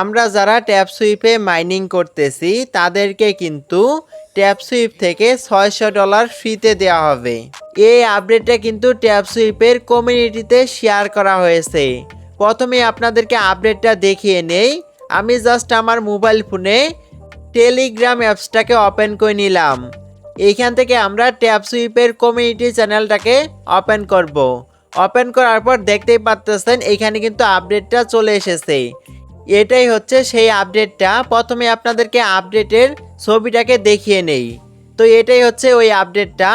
আমরা যারা tap সুইপে mining করতেছি তাদেরকে কিন্তু ট্যাপ সুইপ থেকে $600 ফ্রিতে দেওয়া হবে। এই আপডেটটা কিন্তু ট্যাপ সুইপের কমিউনিটিতে শেয়ার করা হয়েছে। প্রথমে আপনাদেরকে আপডেটটা দেখিয়ে নেই। আমি জাস্ট আমার মোবাইল ফোনে টেলিগ্রাম অ্যাপসটাকে ওপেন করে নিলাম। এইখান থেকে আমরা ট্যাপ সুইপের কমিউনিটি চ্যানেলটাকে ওপেন করব। ওপেন করার পর দেখতেই পাচ্ছেন এখানে কিন্তু আপডেটটা চলে এসেছে। এটাই হচ্ছে সেই আপডেটটা। প্রথমে আপনাদেরকে আপডেটের ছবিটাকে দেখিয়ে নেই। তো এটাই হচ্ছে ওই আপডেটটা।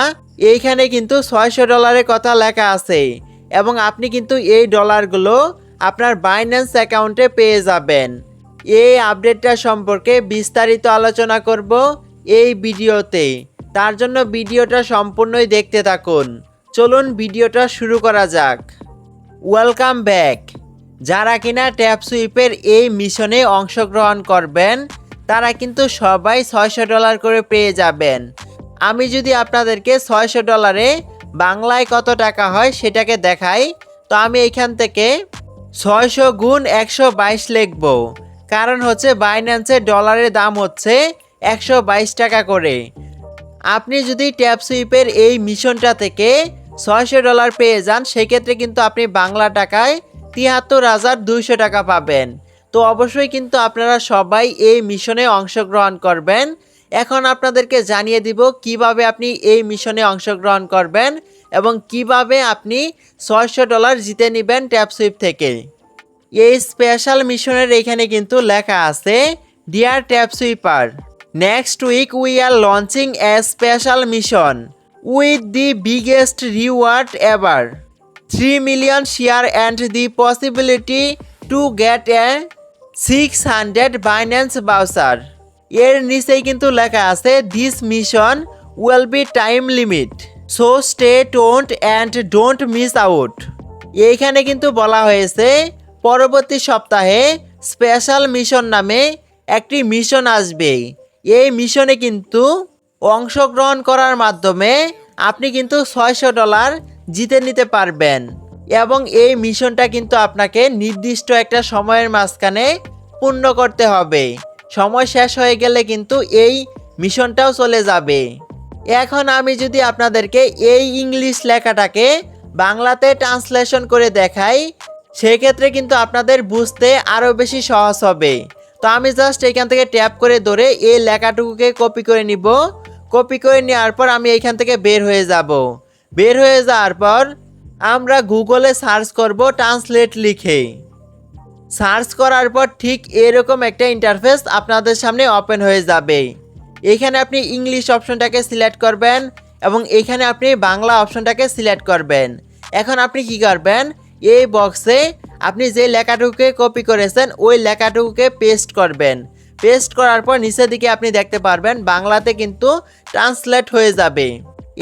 এইখানে কিন্তু $600 কথা লেখা আছে এবং আপনি কিন্তু এই ডলারগুলো আপনার বাইন্যান্স অ্যাকাউন্টে পেয়ে যাবেন। এই আপডেটটা সম্পর্কে বিস্তারিত আলোচনা করব এই ভিডিওতে। তার জন্য ভিডিওটা সম্পূর্ণই দেখতে থাকুন। চলুন ভিডিওটা শুরু করা যাক। Welcome back. যারা কিনা ট্যাপ সুইপের এই মিশনে অংশগ্রহণ করবেন তারা কিন্তু সবাই $600 করে পেয়ে যাবেন। আমি যদি আপনাদেরকে $600 বাংলায় কত টাকা হয় সেটাকে দেখাই, তো আমি এখান থেকে 600 গুণ 122 লিখব। কারণ হচ্ছে বাইন্যান্সের ডলারের দাম হচ্ছে 122 টাকা করে। আপনি যদি ট্যাপ সুইপের এই মিশনটা থেকে $600 পেয়ে যান সেক্ষেত্রে কিন্তু আপনি বাংলা টাকায় 73,200 টাকা পাবেন। তো অবশ্যই কিন্তু আপনারা সবাই এই মিশনে অংশগ্রহণ করবেন। এখন আপনাদেরকে জানিয়ে দিব কিভাবে আপনি এই মিশনে অংশগ্রহণ করবেন এবং কিভাবে আপনি $600 জিতে নেবেন ট্যাপ সুইপ থেকে। এই স্পেশাল মিশনের এখানে কিন্তু লেখা আছে, dear tap sweeper, next week we are launching a special mission with the biggest reward ever, 3 million share and the possibility to get a 600 Binance voucher. এর নিচেই কিন্তু লেখা আছে, this mission will be time limit, so stay tuned and don't miss out. এইখানে কিন্তু বলা হয়েছে পরবর্তী সপ্তাহে স্পেশাল মিশন নামে একটি মিশন আসবে। এই মিশনে কিন্তু অংশগ্রহণ করার মাধ্যমে আপনি কিন্তু $600 জিতে নিতে পারবেন এবং এই মিশনটা কিন্তু আপনাকে নির্দিষ্ট একটা সময়ের মাঝখানে পূর্ণ করতে হবে। সময় শেষ হয়ে গেলে কিন্তু এই মিশনটাও চলে যাবে। এখন আমি যদি আপনাদেরকে এই ইংলিশ লেখাটাকে বাংলাতে ট্রান্সলেশন করে দেখাই সেক্ষেত্রে কিন্তু আপনাদের বুঝতে আরও বেশি সহজ হবে। তো আমি জাস্ট এখান থেকে ট্যাপ করে ধরে এই লেখাটুকুকে কপি করে নিব। কপি করে নেওয়ার পর আমি এখান থেকে বের হয়ে যাব। বের হয়ে যাওয়ার পর আমরা গুগলে সার্চ করব ট্রান্সলেট লিখে। সার্চ করার পর ঠিক এরকম একটা ইন্টারফেস আপনাদের সামনে ওপেন হয়ে যাবে। এখানে আপনি ইংলিশ অপশনটাকে সিলেক্ট করবেন এবং এখানে আপনি বাংলা অপশনটাকে সিলেক্ট করবেন। এখন আপনি কি করবেন, এই বক্সে আপনি যে লেখাটুকুকে কপি করেছেন ওই লেখাটুকুকে পেস্ট করবেন। পেস্ট করার পর নিচের দিকে আপনি দেখতে পারবেন বাংলাতে কিন্তু ট্রান্সলেট হয়ে যাবে।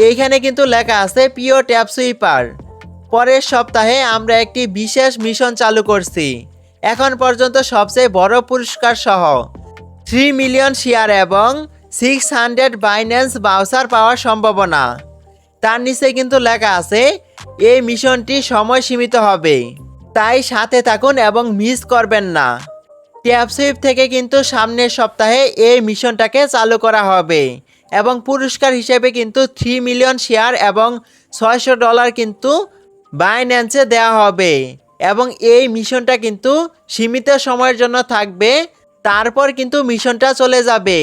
এইখানে কিন্তু লেখা আছে, প্রিয় ট্যাপ সুইপার, পরের সপ্তাহে আমরা একটি বিশেষ মিশন চালু করছি। এখন পর্যন্ত সবচেয়ে বড় পুরস্কার সহ 3 মিলিয়ন শেয়ার এবং 600 বাইন্যান্স ভাউচার পাওয়ার সম্ভাবনা। তার নিচে কিন্তু লেখা আছে এই মিশনটি সময় সীমিত হবে, তাই সাথে থাকুন এবং মিস করবেন না। ট্যাপ সুইপ থেকে কিন্তু সামনের সপ্তাহে এই মিশনটাকে চালু করা হবে এবং পুরস্কার হিসেবে কিন্তু 3 মিলিয়ন শেয়ার এবং $600 কিন্তু বাইন্যান্সে দেওয়া হবে এবং এই মিশনটা কিন্তু সীমিত সময়ের জন্য থাকবে, তারপর কিন্তু মিশনটা চলে যাবে।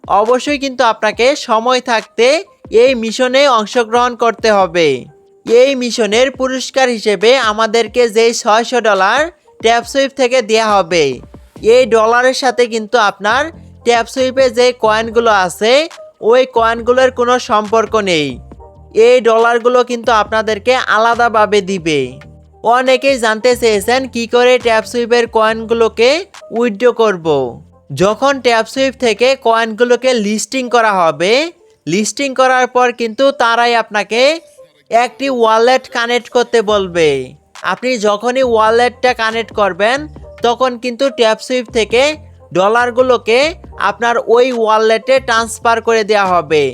অবশ্যই কিন্তু আপনাকে সময় থাকতে এই মিশনে অংশগ্রহণ করতে হবে। এই মিশনের পুরস্কার হিসেবে আমাদেরকে যেই $600 ট্যাপ সুইপ থেকে দেওয়া হবে এই ডলারের সাথে কিন্তু আপনার ট্যাপ সুইপে যে কয়েনগুলো আছে ওই কয়েনগুলোর কোনো সম্পর্ক নেই। এই ডলারগুলো কিন্তু আপনাদেরকে আলাদাভাবে দিবে। অনেকেই জানতে চেয়েছেন কি করে ট্যাপ সুইপের কয়েনগুলোকে উইথড্র করব। যখন ট্যাপ সুইপ থেকে কয়েনগুলোকে লিস্টিং করা হবে, লিস্টিং করার পর কিন্তু তারাই আপনাকে একটি ওয়ালেট কানেক্ট করতে বলবে। আপনি যখনই ওয়ালেটটা কানেক্ট করবেন তখন কিন্তু ট্যাপ সুইপ থেকে ডলারগুলোকে আপনার ওই ওয়ালেটে ট্রান্সফার করে দেওয়া হবে।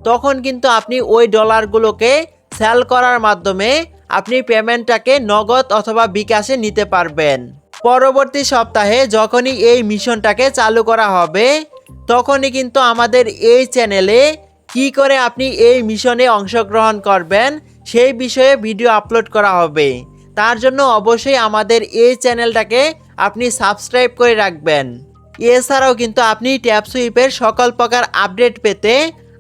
তখন কিন্তু আপনি ওই ডলারগুলোকে সেল করার মাধ্যমে আপনি পেমেন্টটাকে নগদ অথবা বিকাশে নিতে পারবেন। পরবর্তী সপ্তাহে যখনই এই মিশনটাকে চালু করা হবে তখনই কিন্তু আমাদের এই চ্যানেলে কি করে আপনি এই মিশনে অংশগ্রহণ করবেন সেই বিষয়ে ভিডিও আপলোড করা হবে। তার জন্য অবশ্যই আমাদের এই চ্যানেলটাকে আপনি সাবস্ক্রাইব করে রাখবেন। এছাড়াও কিন্তু আপনি ট্যাপ সুইপের সকল প্রকার আপডেট পেতে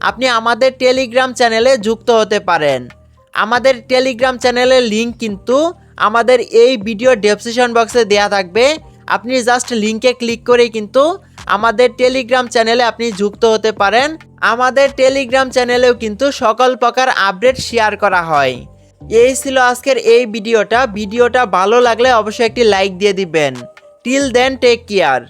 আপনি আমাদের টেলিগ্রাম চ্যানেলে যুক্ত হতে পারেন। আমাদের টেলিগ্রাম চ্যানেলের লিংক কিন্তু আমাদের এই ভিডিও ডেসক্রিপশন বক্সে দেওয়া থাকবে। আপনি জাস্ট লিংকে ক্লিক করেই কিন্তু আমাদের টেলিগ্রাম চ্যানেলে আপনি যুক্ত হতে পারেন। আমাদের টেলিগ্রাম চ্যানেলেও কিন্তু সকল প্রকার আপডেট শেয়ার করা হয়। এই ছিল আজকের এই ভিডিওটা ভালো লাগলে অবশ্যই একটি লাইক দিয়ে দিবেন। Till then take care.